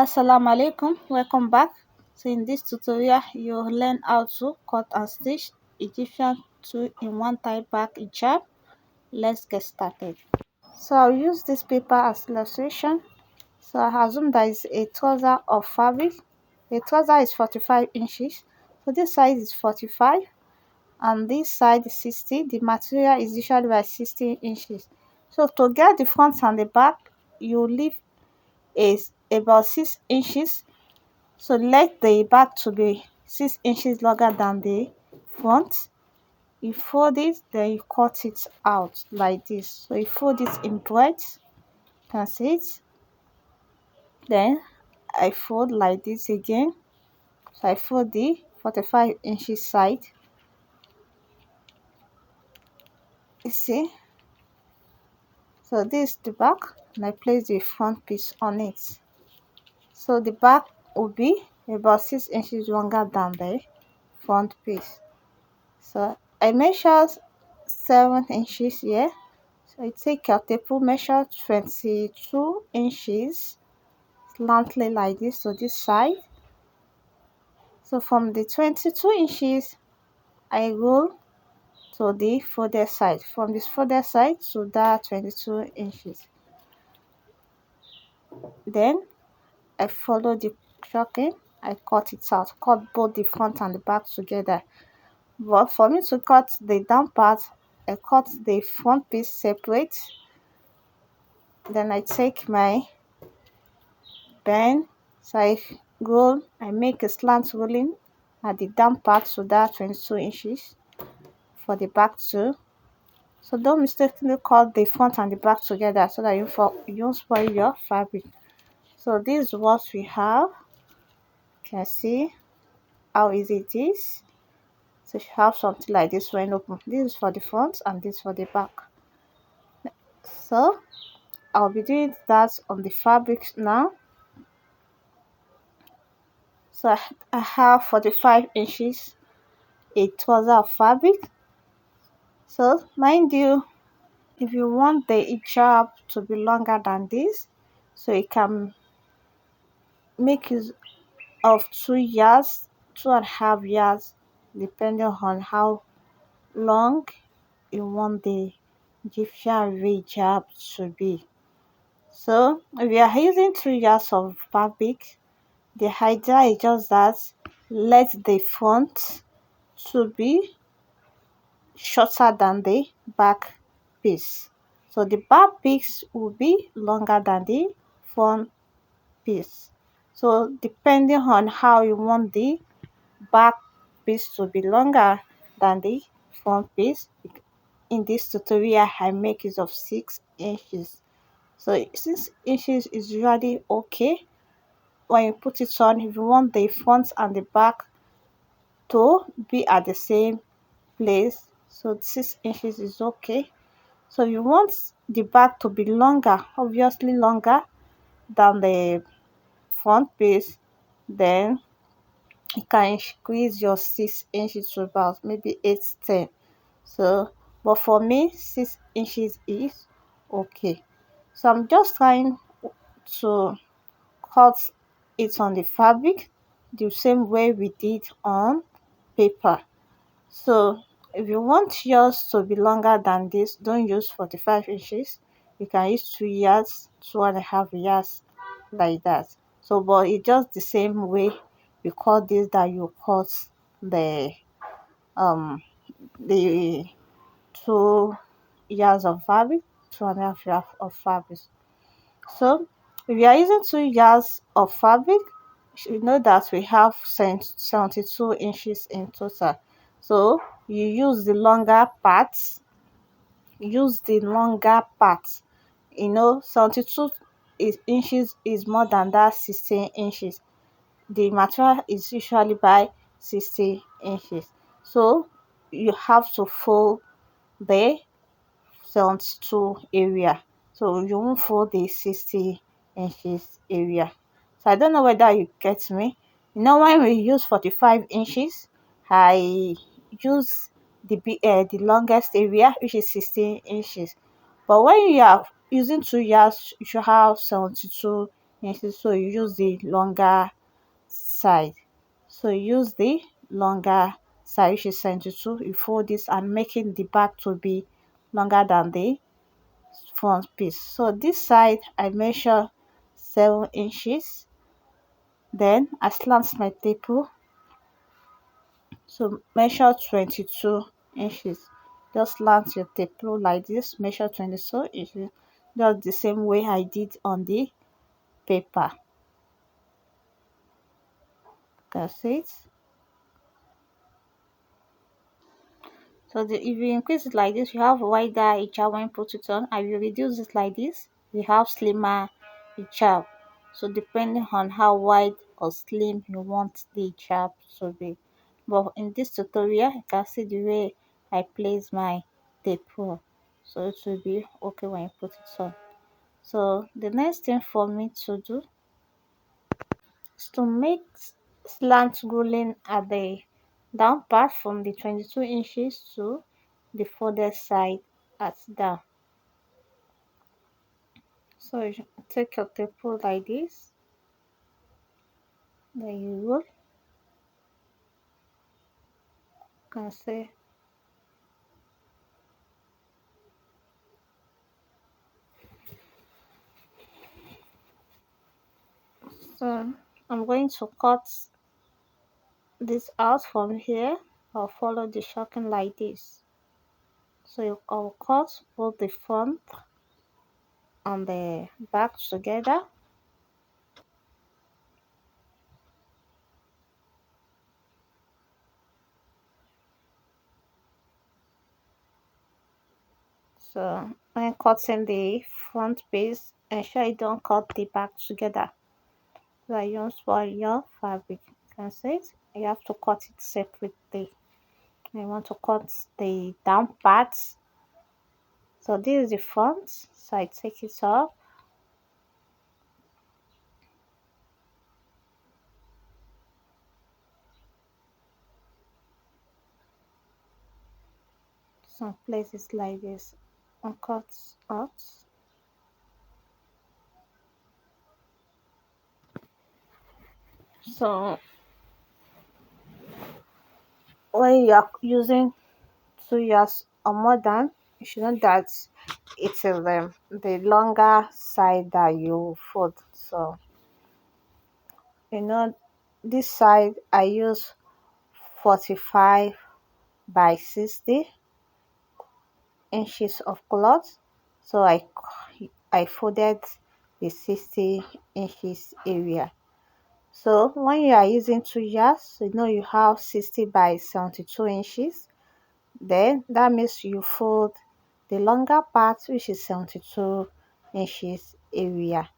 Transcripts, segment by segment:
Assalamu alaikum, welcome back. So in this tutorial you'll learn how to cut and stitch Egyptian 2-in-1 tie back hijab. Let's get started. So I'll use this paper as illustration. So I assume there is a trouser of fabric. The trouser is 45 inches, so this side is 45 and this side is 60. The material is usually by 60 inches. So to get the front and the back, you leave is about 6 inches. So let the back to be 6 inches longer than the front. You fold it, then you cut it out like this. So you fold it in breadths, you can see it. Then I fold like this again. So I fold the 45 inches side. You see? So this is the back, and I place the front piece on it. So the back will be about 6 inches longer than the front piece. So I measure 7 inches here. So I take your tape measure 22 inches slightly like this to this side. So from the 22 inches I go to the folded side, from this folded side to that 22 inches. Then I follow the shocking, I cut it out, cut both the front and the back together. But for me to cut the down part, I cut the front piece separate. Then I take my pen, so I make a slant rolling at the down part to that 22 inches for the back too. So don't mistakenly cut the front and the back together so that you don't spoil your fabric. So this is what we have. You can see how easy it is. So you have something like this when open. This is for the front and this for the back. So I'll be doing that on the fabric now. So I have 45 inches a trouser of fabric. So mind you, if you want the hijab to be longer than this, so you can make use of 2 yards, 2.5 yards, depending on how long you want the Egyptian hijab to be. So if you are using 2 yards of fabric, the idea is just that let the front to be shorter than the back piece. So the back piece will be longer than the front piece. So depending on how you want the back piece to be longer than the front piece, in this tutorial I make use of 6 inches. So 6 inches is usually okay when you put it on. If you want the front and the back to be at the same place, so 6 inches is okay. So you want the back to be longer, obviously longer than the front piece, then you can increase your 6 inches to about maybe 8-10. So but for me 6 inches is okay. So I'm just trying to cut it on the fabric the same way we did on paper. So if you want yours to be longer than this, don't use 45 inches. You can use 2 yards, 2.5 yards like that. So but it's just the same way you cut this that you cut the um the 2 yards of fabric, 2.5 yards of fabric. So if you are using 2 yards of fabric, you should know that we have 72 inches in total. So you use the longer parts, you know 72 inches is more than that 16 inches. The material is usually by 60 inches. So you have to fold the 72 area, so you won't fold the 60 inches area. So I don't know whether you get me. You know, when we use 45 inches, I use the longest area, which is 16 inches. But when you are using 2 yards, you should have 72 inches, so you use the longer side. So you use the longer side, which is 72. You fold this and making the back to be longer than the front piece. So this side I measure 7 inches. Then I slant my staple to measure 22 inches. Just slant your staple like this, measure 22 inches. Just the same way I did on the paper. That's it. So if you increase it like this, you have wider hijab when you put it on. And you reduce it like this, you have slimmer hijab. So depending on how wide or slim you want the hijab to be. But in this tutorial, you can see the way I place my taper. So it will be okay when you put it on. So the next thing for me to do is to make slant ruling at the down part from the 22 inches to the further side at down. So you take your taper like this, then you roll. You can see. So I'm going to cut this out from here. I'll follow the shocking like this. So I'll cut both the front and the back together. So when cutting the front piece, ensure you don't cut the back together so that you don't spoil your fabric. You can see it. You have to cut it separately. You want to cut the down parts. So this is the front. So I take it off. Some places like this and cut out. So when you are using 2 years or more than, you should know that it is the longer side that you fold. So you know this side I use 45 by 60 inches of cloth. So I folded the 60 inches area. So when you are using 2 years, you know you have 60 by 72 inches. Then that means you fold the longer part, which is 72 inches area.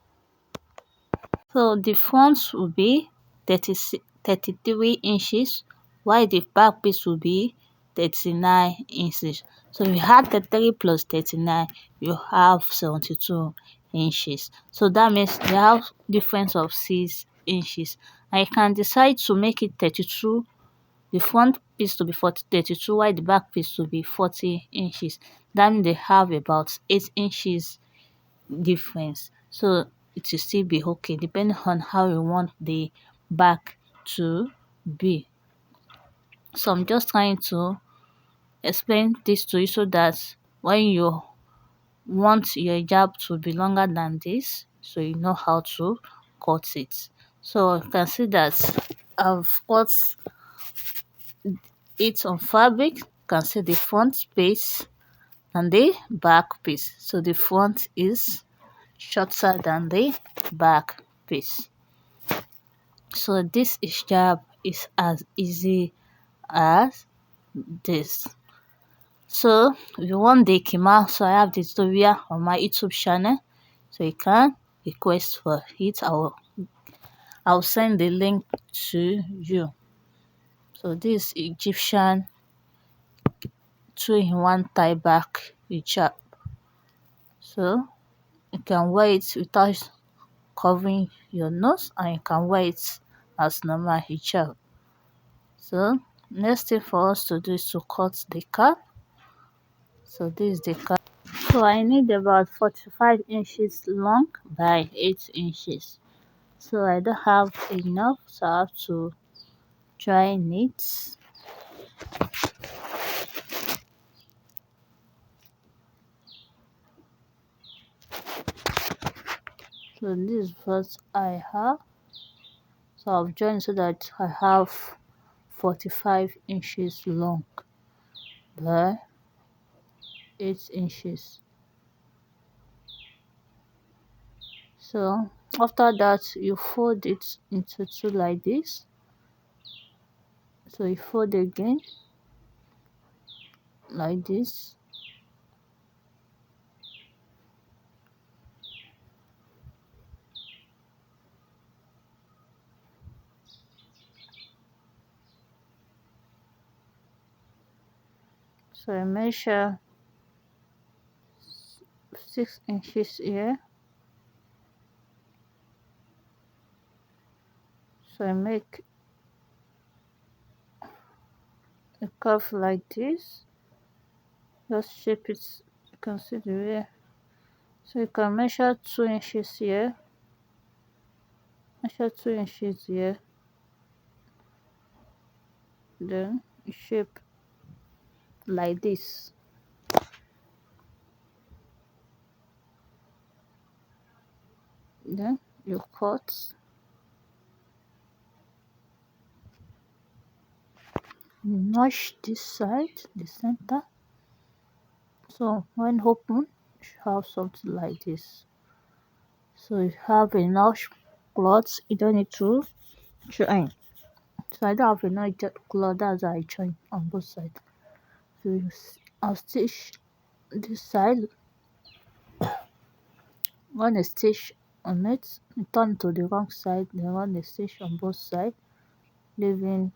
So the front will be 33 inches, while the back piece will be 39 inches. So you add 33 plus 39, you have 72 inches. So that means they have difference of 6 inches. And you can decide to make it 32, the front piece to be 32, while the back piece to be 40 inches. That means they have about 8 inches difference. So it will still be okay depending on how you want the back to be. So I'm just trying to explain this to you so that when you want your hijab to be longer than this, so you know how to cut it. So you can see that I've cut it on fabric. You can see the front piece and the back piece. So the front is shorter than the back piece. So this hijab is as easy as this. So if you want the kima, so I have the tutorial on my YouTube channel, so you can request for it. I'll send the link to you. So this Egyptian 2-in-1 tie back hijab. So you can wear it without covering your nose, and you can wear it as normal hijab. So next thing for us to do is to cut the cap. So this is the cap. So I need about 45 inches long by 8 inches. So I don't have enough, so I have to join it. So this is what I have. So I've joined so that I have 45 inches long by 8 inches. So after that you fold it into two like this. So you fold again like this. So I measure 6 inches here. So I make a curve like this. Just shape it. You can see the way. So you can measure 2 inches here. Measure 2 inches here. Then you shape like this. Then you cut. You notch this side, the center. So when open, you should have something like this. So you have enough cloth, you don't need to join. So I don't have enough cloth, that's why I join on both sides. So I'll stitch this side, run a stitch on it, turn to the wrong side, then run a stitch on both sides, leaving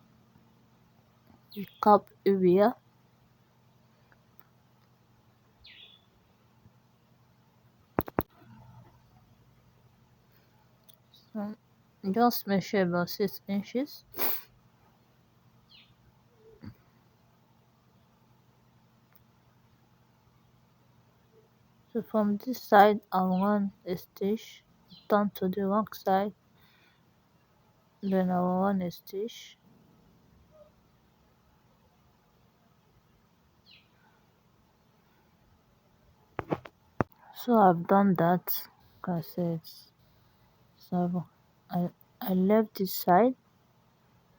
the cap area. So just measure about 6 inches. So from this side I'll run a stitch, turn to the wrong side, then I'll run a stitch. So I've done that. Can see it. So I left this side.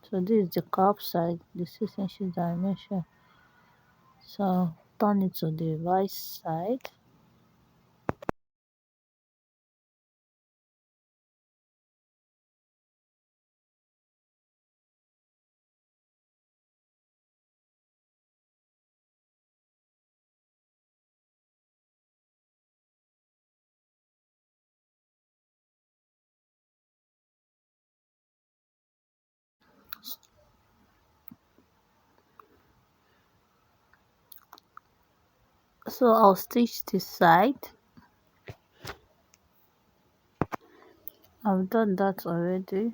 So this is the cap side, the 6 inches dimension. So turn it to the right side. So I'll stitch this side. I've done that already.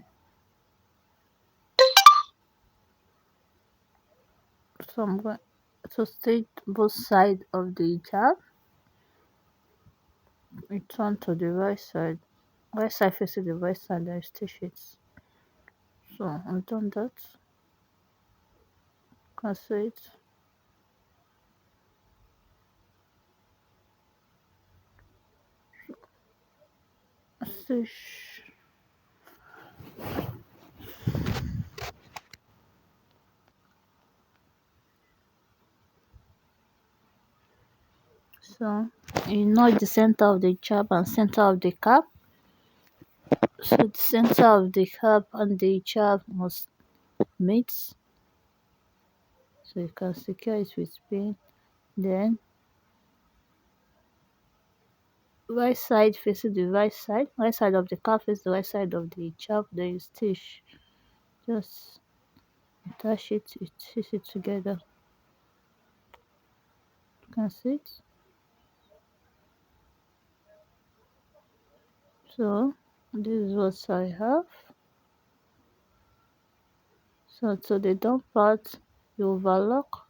So I'm going to stitch both sides of the hijab. Return to the right side facing the right side, then stitch it. So I've done that. Can see it. Stitch. So you know the center of the hijab and center of the cap. So the center of the cap and the hijab must meet. So you can secure it with pin. Then right side facing the right side of the cap is the right side of the hijab. Then you stitch. Just attach it, you stitch it together. You can see it. So this is what I have. So to the down part, you overlock.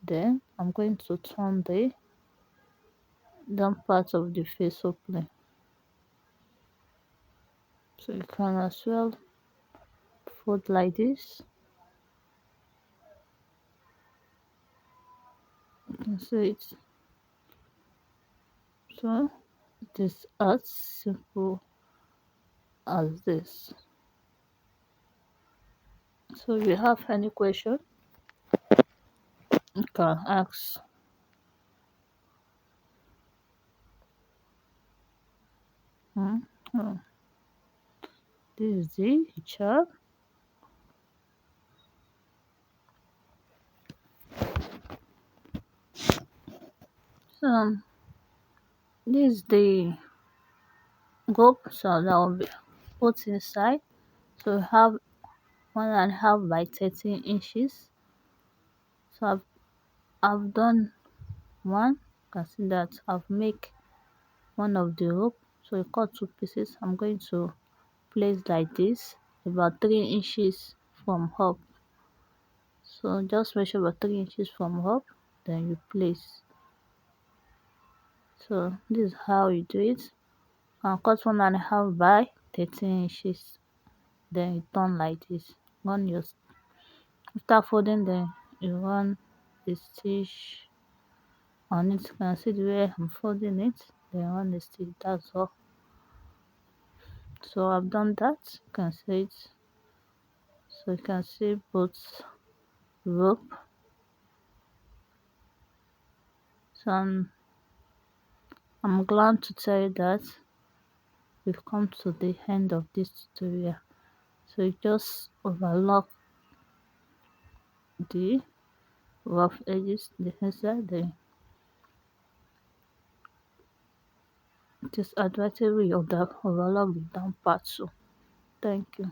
Then I'm going to turn the down part of the face opening. So you can as well fold like this. You can see it. So it is as simple as this. So if you have any question, you can ask. Hmm? Oh, this is the hijab. This is the rope, so that will be put inside. So we have 1.5 by 13 inches. So I've done one. You can see that I've make one of the rope. So you cut two pieces. I'm going to place like this, about 3 inches from up. So just measure about 3 inches from up, then you place. So this is how you do it. And cut 1.5 by 13 inches. Then you turn like this. Run your after folding, then you run the stitch on it. You can see the way I'm folding it. Then run the stitch. That's all. So I've done that. You can see it. So you can see both rope. So I'm glad to tell you that we've come to the end of this tutorial. So you just overlock the rough edges, the inside, then just advisable of the overlock the down part. So thank you.